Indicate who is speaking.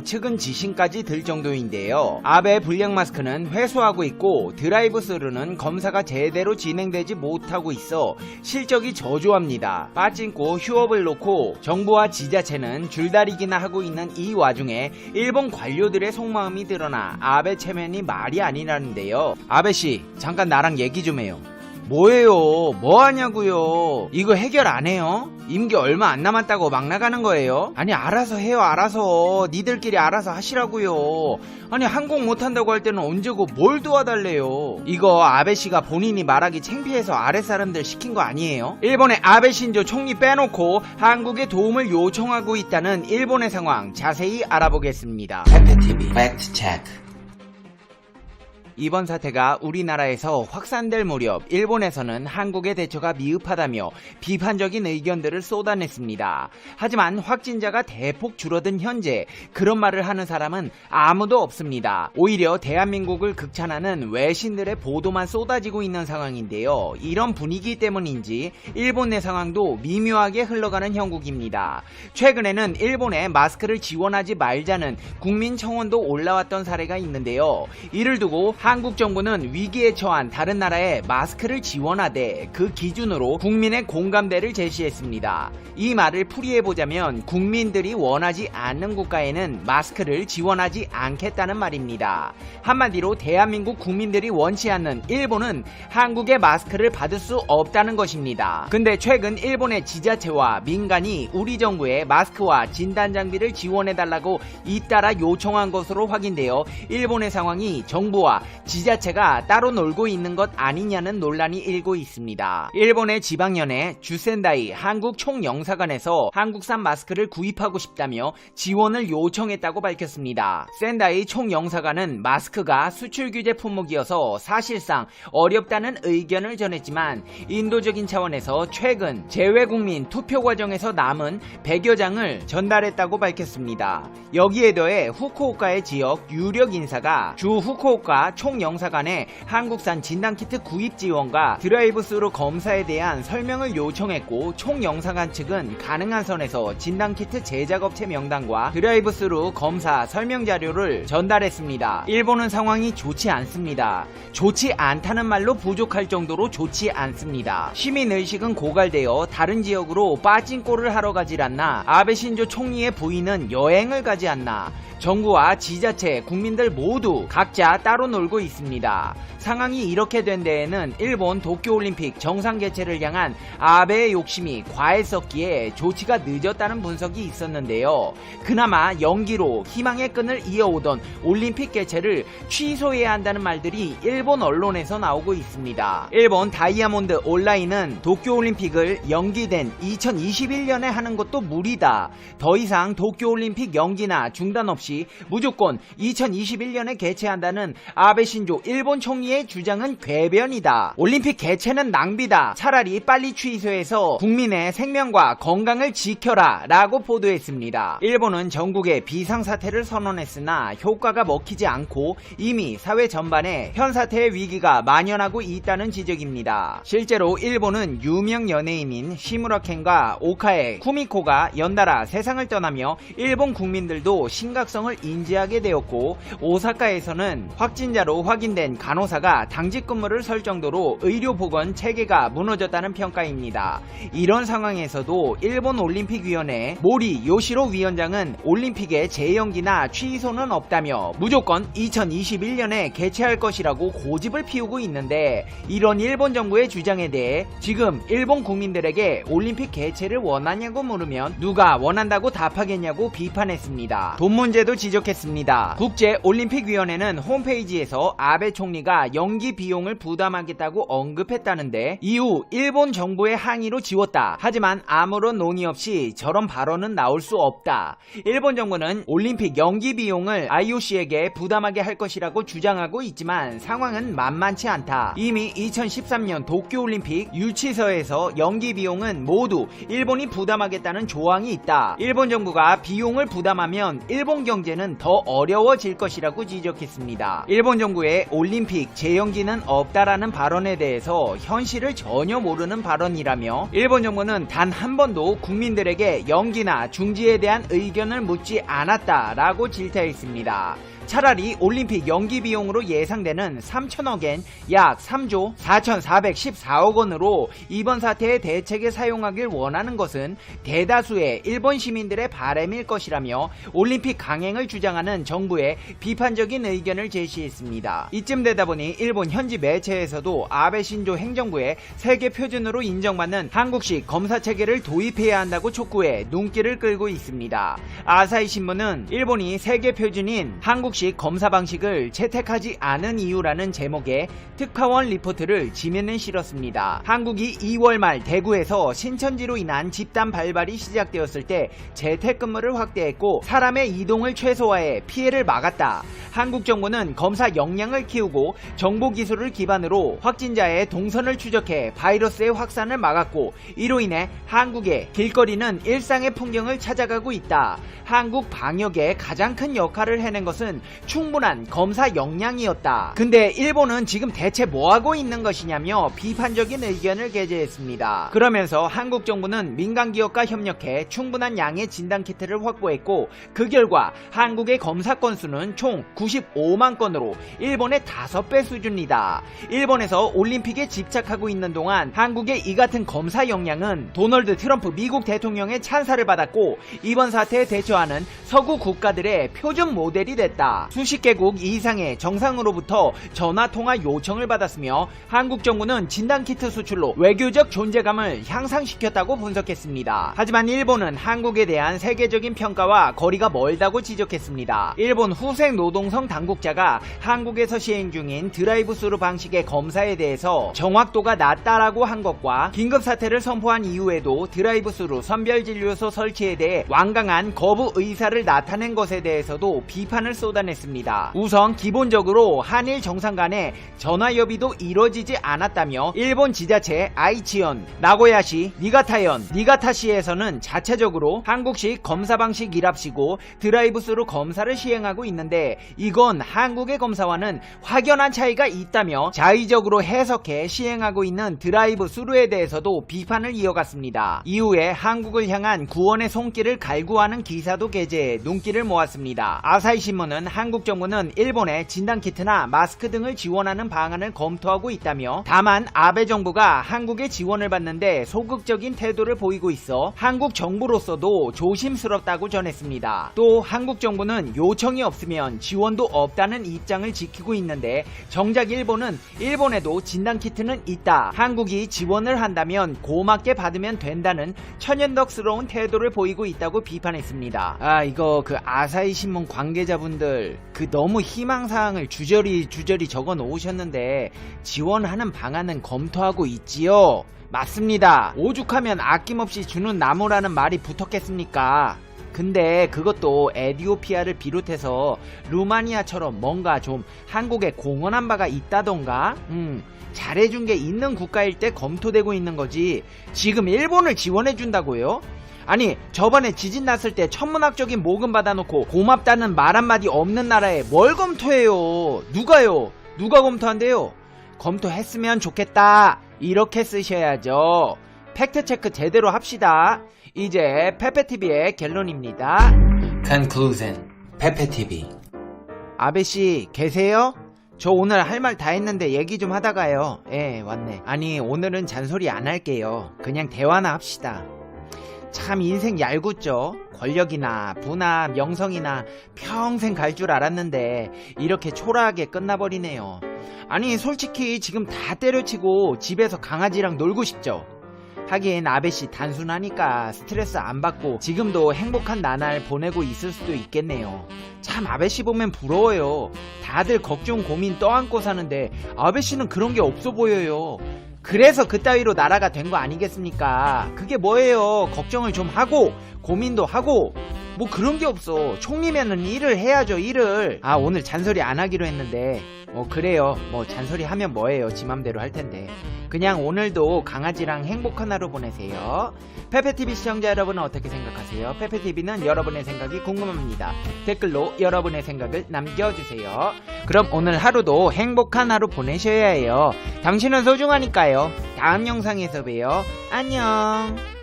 Speaker 1: 측은 지신까지 들 정도인데요. 아베 불량 마스크는 회수하고 있고 드라이브 스루는 검사가 제대로 진행되지 못하고 있어 실적이 저조합니다. 빠진코 휴업을 놓고 정부와 지자체는 줄다리기나 하고 있는 이 와중에 일본 관료들의 속마음이 드러나 아베 체면이 말이 아니라는데요. 아베씨, 잠깐 나랑 얘기 좀 해요. 뭐예요? 뭐 하냐고요? 이거 해결 안 해요? 임기 얼마 안 남았다고 막 나가는 거예요? 아니, 알아서 해요. 알아서 니들끼리 알아서 하시라고요. 아니, 항공 못한다고 할 때는 언제고 뭘 도와달래요? 이거 아베씨가 본인이 말하기 창피해서 아랫 사람들 시킨 거 아니에요? 일본의 아베 신조 총리 빼놓고 한국에 도움을 요청하고 있다는 일본의 상황 자세히 알아보겠습니다.
Speaker 2: 팩트TV 팩트체크.
Speaker 1: 이번 사태가 우리나라에서 확산될 무렵 일본에서는 한국의 대처가 미흡하다며 비판적인 의견들을 쏟아냈습니다. 하지만 확진자가 대폭 줄어든 현재 그런 말을 하는 사람은 아무도 없습니다. 오히려 대한민국을 극찬하는 외신들의 보도만 쏟아지고 있는 상황인데요. 이런 분위기 때문인지 일본 내 상황도 미묘하게 흘러가는 형국입니다. 최근에는 일본에 마스크를 지원하지 말자는 국민청원도 올라왔던 사례가 있는데요. 이를 두고 한국 정부는 위기에 처한 다른 나라에 마스크를 지원하되 그 기준으로 국민의 공감대를 제시했습니다. 이 말을 풀이해보자면 국민들이 원하지 않는 국가에는 마스크를 지원하지 않겠다는 말입니다. 한마디로 대한민국 국민들이 원치 않는 일본은 한국의 마스크를 받을 수 없다는 것입니다. 근데 최근 일본의 지자체와 민간이 우리 정부에 마스크와 진단장비를 지원해달라고 잇따라 요청한 것으로 확인되어 일본의 상황이 정부와 지자체가 따로 놀고 있는 것 아니냐는 논란이 일고 있습니다. 일본의 지방연회 주센다이 한국 총영사관에서 한국산 마스크를 구입하고 싶다며 지원을 요청했다고 밝혔습니다. 센다이 총영사관은 마스크가 수출 규제 품목이어서 사실상 어렵다는 의견을 전했지만 인도적인 차원에서 최근 재외국민 투표 과정에서 남은 100여 장을 전달했다고 밝혔습니다. 여기에 더해 후쿠오카의 지역 유력 인사가 주 후쿠오카 총영사관에 한국산 진단키트 구입 지원과 드라이브스루 검사에 대한 설명을 요청했고 총영사관 측은 가능한 선에서 진단키트 제작업체 명단과 드라이브스루 검사 설명 자료를 전달했습니다. 일본은 상황이 좋지 않습니다. 좋지 않다는 말로 부족할 정도로 좋지 않습니다. 시민의식은 고갈되어 다른 지역으로 빠진꼴을 하러 가질 않나, 아베 신조 총리의 부인은 여행을 가지 않나, 정부와 지자체, 국민들 모두 각자 따로 놀고 있습니다. 상황이 이렇게 된 데에는 일본 도쿄올림픽 정상 개최를 향한 아베의 욕심이 과했었기에 조치가 늦었다는 분석이 있었는데요. 그나마 연기로 희망의 끈을 이어오던 올림픽 개최를 취소해야 한다는 말들이 일본 언론에서 나오고 있습니다. 일본 다이아몬드 온라인은 도쿄올림픽을 연기된 2021년에 하는 것도 무리다. 더 이상 도쿄올림픽 연기나 중단 없이 무조건 2021년에 개최한다는 아베 신조 일본 총리의 주장은 궤변이다. 올림픽 개최는 낭비다. 차라리 빨리 취소해서 국민의 생명과 건강을 지켜라 라고 보도했습니다. 일본은 전국에 비상사태를 선언했으나 효과가 먹히지 않고 이미 사회 전반에 현 사태의 위기가 만연하고 있다는 지적입니다. 실제로 일본은 유명 연예인인 시무라켄과 오카에 쿠미코가 연달아 세상을 떠나며 일본 국민들도 심각성을 인지하게 되었고, 오사카에서는 확진자로 확인된 간호사가 당직 근무를 설 정도로 의료보건 체계가 무너졌다는 평가입니다. 이런 상황에서도 일본 올림픽위원회 모리 요시로 위원장은 올림픽의 재연기나 취소는 없다며 무조건 2021년에 개최할 것이라고 고집을 피우고 있는데, 이런 일본 정부의 주장에 대해 지금 일본 국민들에게 올림픽 개최를 원하냐고 물으면 누가 원한다고 답하겠냐고 비판했습니다. 돈 문제도 지적했습니다. 국제올림픽위원회는 홈페이지에서 아베 총리가 연기 비용을 부담하겠다고 언급했다는데 이후 일본 정부의 항의로 지웠다. 하지만 아무런 논의 없이 저런 발언은 나올 수 없다. 일본 정부는 올림픽 연기 비용을 IOC에게 부담하게 할 것이라고 주장하고 있지만 상황은 만만치 않다. 이미 2013년 도쿄올림픽 유치서에서 연기 비용은 모두 일본이 부담하겠다는 조항이 있다. 일본 정부가 비용을 부담하면 일본 경제는 더 어려워질 것이라고 지적했습니다. 일본 정부의 올림픽 재연기는 없다라는 발언에 대해서 현실을 전혀 모르는 발언이라며 일본 정부는 단 한 번도 국민들에게 연기나 중지에 대한 의견을 묻지 않았다라고 질타했습니다. 차라리 올림픽 연기 비용으로 예상되는 3천억엔 약 3조 4,414억 원으로 이번 사태의 대책에 사용하길 원하는 것은 대다수의 일본 시민들의 바람일 것이라며 올림픽 강행을 주장하는 정부의 비판적인 의견을 제시했습니다. 이쯤 되다 보니 일본 현지 매체에서도 아베 신조 행정부의 세계 표준으로 인정받는 한국식 검사 체계를 도입해야 한다고 촉구해 눈길을 끌고 있습니다. 아사히 신문은 일본이 세계 표준인 한국 검사 방식을 채택하지 않은 이유라는 제목의 특파원 리포트를 지면에 실었습니다. 한국이 2월 말 대구에서 신천지로 인한 집단 발발이 시작되었을 때 재택근무를 확대했고 사람의 이동을 최소화해 피해를 막았다. 한국 정부는 검사 역량을 키우고 정보기술을 기반으로 확진자의 동선을 추적해 바이러스의 확산을 막았고 이로 인해 한국의 길거리는 일상의 풍경을 찾아가고 있다. 한국 방역에 가장 큰 역할을 해낸 것은 충분한 검사 역량이었다. 근데 일본은 지금 대체 뭐하고 있는 것이냐며 비판적인 의견을 게재했습니다. 그러면서 한국 정부는 민간 기업과 협력해 충분한 양의 진단키트를 확보했고 그 결과 한국의 검사 건수는 총 95만 건으로 일본의 5배 수준이다. 일본에서 올림픽에 집착하고 있는 동안 한국의 이 같은 검사 역량은 도널드 트럼프 미국 대통령의 찬사를 받았고 이번 사태에 대처하는 서구 국가들의 표준 모델이 됐다. 수십 개국 이상의 정상으로부터 전화통화 요청을 받았으며 한국 정부는 진단키트 수출로 외교적 존재감을 향상시켰다고 분석했습니다. 하지만 일본은 한국에 대한 세계적인 평가와 거리가 멀다고 지적했습니다. 일본 후생노동성 당국자가 한국에서 시행 중인 드라이브스루 방식의 검사에 대해서 정확도가 낮다라고 한 것과 긴급사태를 선포한 이후에도 드라이브스루 선별진료소 설치에 대해 완강한 거부 의사를 나타낸 것에 대해서도 비판을 쏟아냈습니다. 우선 기본적으로 한일 정상 간의 전화협의도 이뤄지지 않았다며 일본 지자체 아이치현, 나고야시, 니가타현, 니가타시에서는 자체적으로 한국식 검사 방식 일합시고 드라이브스루 검사를 시행하고 있는데 이건 한국의 검사와는 확연한 차이가 있다며 자의적으로 해석해 시행하고 있는 드라이브스루에 대해서도 비판을 이어갔습니다. 이후에 한국을 향한 구원의 손길을 갈구하는 기사도 게재해 눈길을 모았습니다. 아사히 신문은 한국 정부는 일본에 진단키트나 마스크 등을 지원하는 방안을 검토하고 있다며 다만 아베 정부가 한국의 지원을 받는데 소극적인 태도를 보이고 있어 한국 정부로서도 조심스럽다고 전했습니다. 또 한국 정부는 요청이 없으면 지원도 없다는 입장을 지키고 있는데 정작 일본은 일본에도 진단키트는 있다. 한국이 지원을 한다면 고맙게 받으면 된다는 천연덕스러운 태도를 보이고 있다고 비판했습니다. 이거 그 아사히 신문 관계자분들 너무 희망사항을 주저리 적어 놓으셨는데 지원하는 방안은 검토하고 있지요? 맞습니다. 오죽하면 아낌없이 주는 나무라는 말이 붙었겠습니까? 근데 그것도 에티오피아를 비롯해서 루마니아처럼 뭔가 좀 한국에 공헌한 바가 있다던가 잘해준 게 있는 국가일 때 검토되고 있는 거지 지금 일본을 지원해준다고요? 아니 저번에 지진 났을 때 천문학적인 모금 받아놓고 고맙다는 말 한마디 없는 나라에 뭘 검토해요? 누가요? 누가 검토한대요? 검토했으면 좋겠다 이렇게 쓰셔야죠. 팩트체크 제대로 합시다. 이제 페페TV의 결론입니다.
Speaker 2: Conclusion. 페페TV.
Speaker 1: 아베씨 계세요? 저 오늘 할 말 다 했는데 얘기 좀 하다가요. 예 왔네. 아니 오늘은 잔소리 안 할게요. 그냥 대화나 합시다. 참 인생 얄궂죠. 권력이나 부나 명성이나 평생 갈 줄 알았는데 이렇게 초라하게 끝나버리네요. 아니 솔직히 지금 다 때려치고 집에서 강아지랑 놀고 싶죠. 하긴 아베씨 단순하니까 스트레스 안 받고 지금도 행복한 나날 보내고 있을 수도 있겠네요. 참 아베씨 보면 부러워요. 다들 걱정 고민 떠안고 사는데 아베씨는 그런 게 없어 보여요. 그래서 그따위로 나라가 된 거 아니겠습니까? 그게 뭐예요? 걱정을 좀 하고 고민도 하고 뭐 그런 게 없어. 총리면은 일을 해야죠. 일을. 오늘 잔소리 안 하기로 했는데 그래요. 뭐 잔소리 하면 뭐예요. 지 맘대로 할 텐데 그냥 오늘도 강아지랑 행복한 하루 보내세요. 페페TV 시청자 여러분은 어떻게 생각하세요? 페페TV는 여러분의 생각이 궁금합니다. 댓글로 여러분의 생각을 남겨주세요. 그럼 오늘 하루도 행복한 하루 보내셔야 해요. 당신은 소중하니까요. 다음 영상에서 봬요. 안녕.